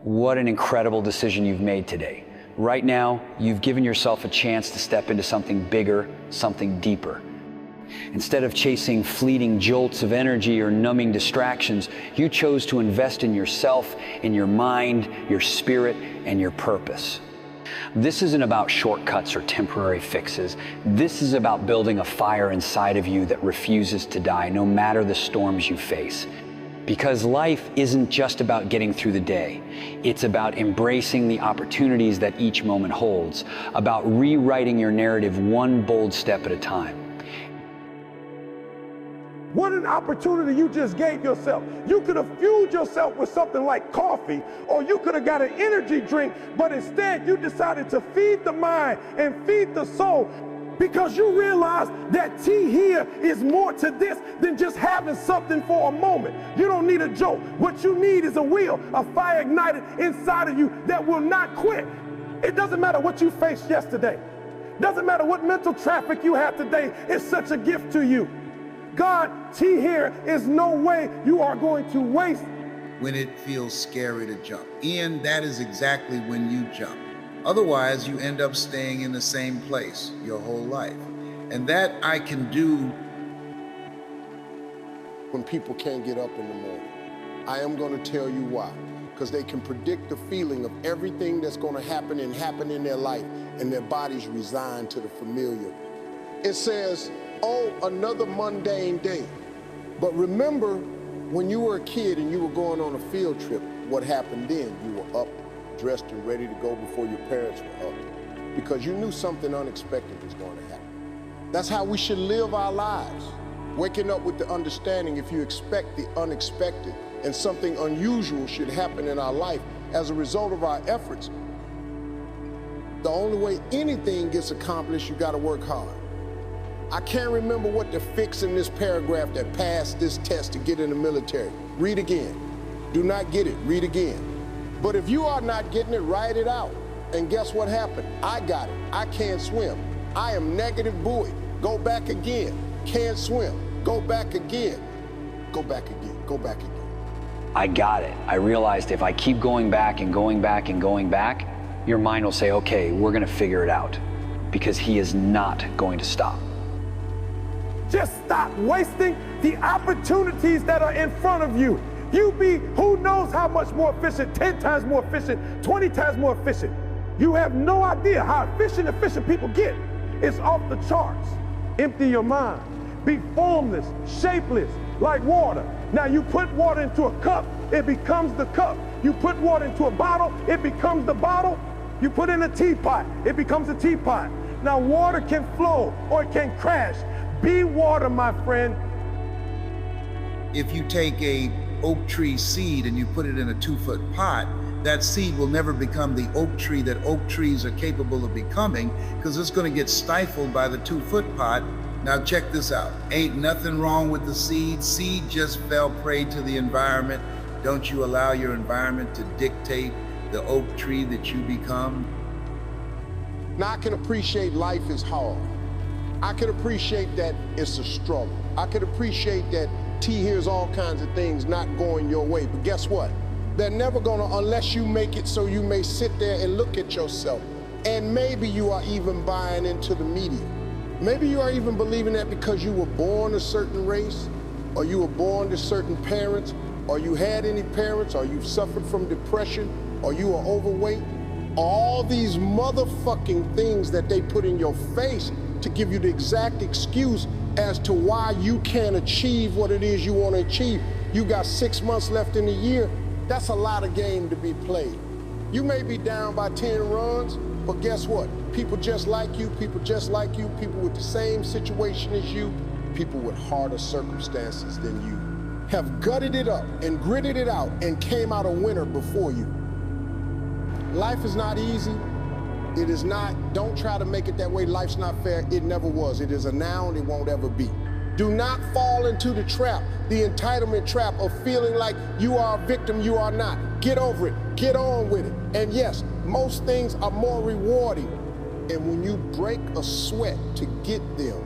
What an incredible decision you've made today. Right now, you've given yourself a chance to step into something bigger, something deeper. Instead of chasing fleeting jolts of energy or numbing distractions, you chose to invest in yourself, in your mind, your spirit, and your purpose. This isn't about shortcuts or temporary fixes. This is about building a fire inside of you that refuses to die, no matter the storms you face. Because life isn't just about getting through the day. It's about embracing the opportunities that each moment holds, about rewriting your narrative one bold step at a time. What an opportunity you just gave yourself. You could have fueled yourself with something like coffee, or you could have got an energy drink, but instead you decided to feed the mind and feed the soul, because you realize that tea here is more to this than just having something for a moment. You don't need a joke. What you need is a will, a fire ignited inside of you that will not quit. It doesn't matter what you faced yesterday. Doesn't matter what mental traffic you have today. It's such a gift to you. God, tea here is no way you are going to waste. When it feels scary to jump. Ian, that is exactly when you jump. Otherwise, you end up staying in the same place your whole life. And that I can do. When people can't get up in the morning, I am going to tell you why. Because they can predict the feeling of everything that's going to happen in their life, and their bodies resign to the familiar. It says, oh, another mundane day. But remember, when you were a kid and you were going on a field trip, what happened then? You were up, dressed and ready to go before your parents were up, because you knew something unexpected was going to happen. That's how we should live our lives. Waking up with the understanding, if you expect the unexpected, and something unusual should happen in our life as a result of our efforts, the only way anything gets accomplished, you got to work hard. I can't remember what to fix in this paragraph that passed this test to get in the military. Read again. Do not get it, read again. But if you are not getting it, write it out. And guess what happened? I got it. I can't swim. I am negative buoy. Go back again. Can't swim. Go back again. Go back again. Go back again. I got it. I realized if I keep going back and going back and going back, your mind will say, okay, we're going to figure it out. Because he is not going to stop. Just stop wasting the opportunities that are in front of you. You be who knows how much more efficient, 10 times more efficient, 20 times more efficient. You have no idea how efficient people get. It's off the charts. Empty your mind. Be formless, shapeless, like water. Now you put water into a cup, it becomes the cup. You put water into a bottle, it becomes the bottle. You put in a teapot, it becomes a teapot. Now water can flow or it can crash. Be water, my friend. If you take a oak tree seed and you put it in a 2-foot pot, that seed will never become the oak tree that oak trees are capable of becoming, because it's going to get stifled by the 2-foot pot. Now check this out. Ain't nothing wrong with the seed. Seed just fell prey to the environment. Don't you allow your environment to dictate the oak tree that you become. Now I can appreciate life is hard. I can appreciate that it's a struggle. I can appreciate that tea here's all kinds of things not going your way. But guess what? They're never gonna, unless you make it so you may sit there and look at yourself. And maybe you are even buying into the media. Maybe you are even believing that because you were born a certain race, or you were born to certain parents, or you had any parents, or you've suffered from depression, or you are overweight. All these motherfucking things that they put in your face to give you the exact excuse as to why you can't achieve what it is you want to achieve. You got 6 months left in the year. That's a lot of game to be played. You may be down by 10 runs, but guess what? People just like you, people with the same situation as you, people with harder circumstances than you, have gutted it up and gritted it out and came out a winner before you. Life is not easy. It is not. Don't try to make it that way. Life's not fair. It never was. It is a noun. It won't ever be. Do not fall into the trap, the entitlement trap of feeling like you are a victim. You are not. Get over it. Get on with it. And yes, most things are more rewarding. And when you break a sweat to get them,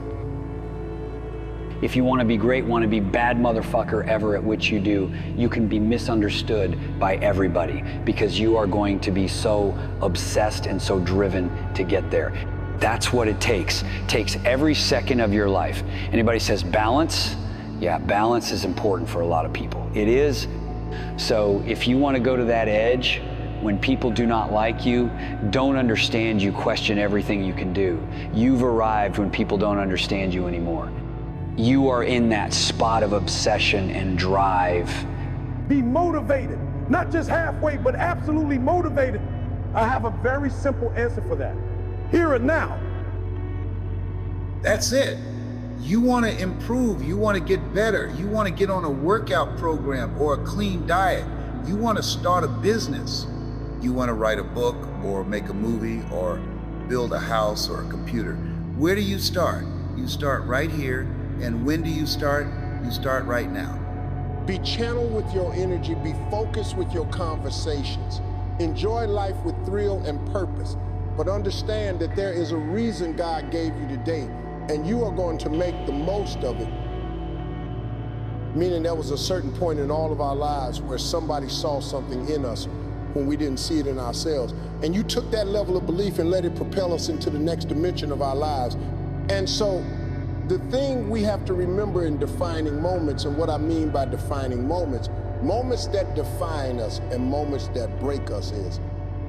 If you want to be great, want to be bad motherfucker ever at which you do, you can be misunderstood by everybody because you are going to be so obsessed and so driven to get there. That's what it takes. It takes every second of your life. Anybody says balance? Yeah, balance is important for a lot of people. It is. So if you want to go to that edge, when people do not like you, don't understand you, question everything you can do. You've arrived when people don't understand you anymore. You are in that spot of obsession and drive. Be motivated, not just halfway, but absolutely motivated. I have a very simple answer for that. Here and now. That's it. You want to improve, you want to get better, you want to get on a workout program or a clean diet, you want to start a business, you want to write a book or make a movie or build a house or a computer. Where do you start? You start right here. And when do you start? You start right now. Be channeled with your energy, be focused with your conversations. Enjoy life with thrill and purpose, but understand that there is a reason God gave you today, and you are going to make the most of it. Meaning there was a certain point in all of our lives where somebody saw something in us when we didn't see it in ourselves. And you took that level of belief and let it propel us into the next dimension of our lives. And so, the thing we have to remember in defining moments, and what I mean by defining moments, moments that define us and moments that break us is,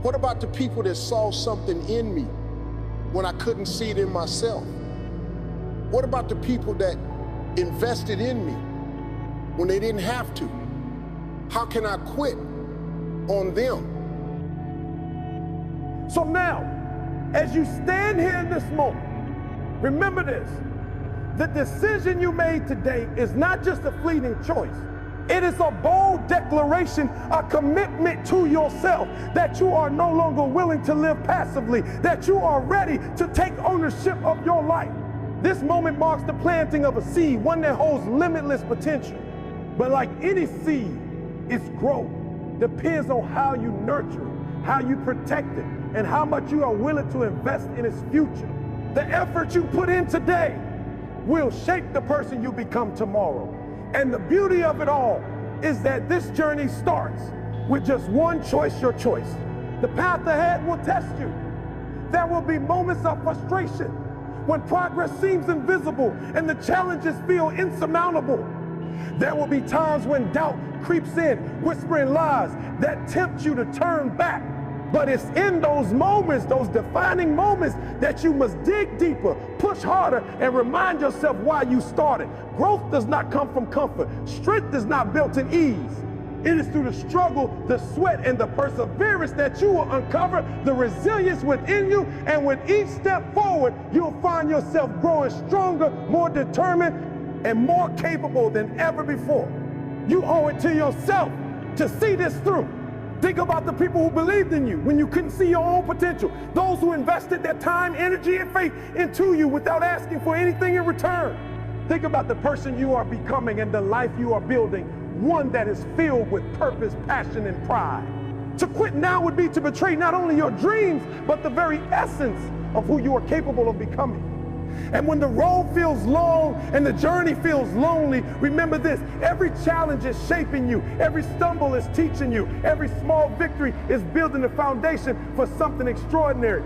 what about the people that saw something in me when I couldn't see it in myself? What about the people that invested in me when they didn't have to? How can I quit on them? So now, as you stand here in this moment, remember this. The decision you made today is not just a fleeting choice. It is a bold declaration, a commitment to yourself that you are no longer willing to live passively, that you are ready to take ownership of your life. This moment marks the planting of a seed, one that holds limitless potential. But like any seed, its growth depends on how you nurture it, how you protect it, and how much you are willing to invest in its future. The effort you put in today will shape the person you become tomorrow. And the beauty of it all is that this journey starts with just one choice, your choice. The path ahead will test you. There will be moments of frustration when progress seems invisible and the challenges feel insurmountable. There will be times when doubt creeps in, whispering lies that tempt you to turn back. But it's in those moments, those defining moments, that you must dig deeper, push harder, and remind yourself why you started. Growth does not come from comfort. Strength is not built in ease. It is through the struggle, the sweat, and the perseverance that you will uncover the resilience within you. And with each step forward, you'll find yourself growing stronger, more determined, and more capable than ever before. You owe it to yourself to see this through. Think about the people who believed in you when you couldn't see your own potential. Those who invested their time, energy, and faith into you without asking for anything in return. Think about the person you are becoming and the life you are building, one that is filled with purpose, passion, and pride. To quit now would be to betray not only your dreams, but the very essence of who you are capable of becoming. And when the road feels long and the journey feels lonely, remember this: every challenge is shaping you, every stumble is teaching you, every small victory is building the foundation for something extraordinary.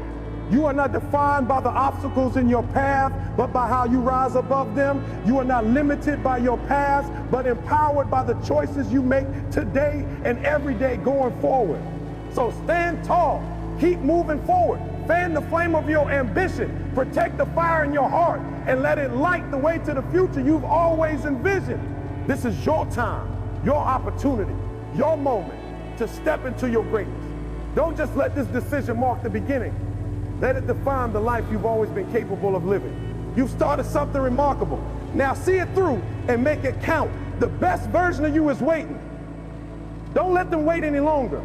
You are not defined by the obstacles in your path, but by how you rise above them. You are not limited by your past, but empowered by the choices you make today and every day going forward. So stand tall, keep moving forward. Fan the flame of your ambition, protect the fire in your heart, and let it light the way to the future you've always envisioned. This is your time, your opportunity, your moment to step into your greatness. Don't just let this decision mark the beginning. Let it define the life you've always been capable of living. You've started something remarkable. Now see it through and make it count. The best version of you is waiting. Don't let them wait any longer.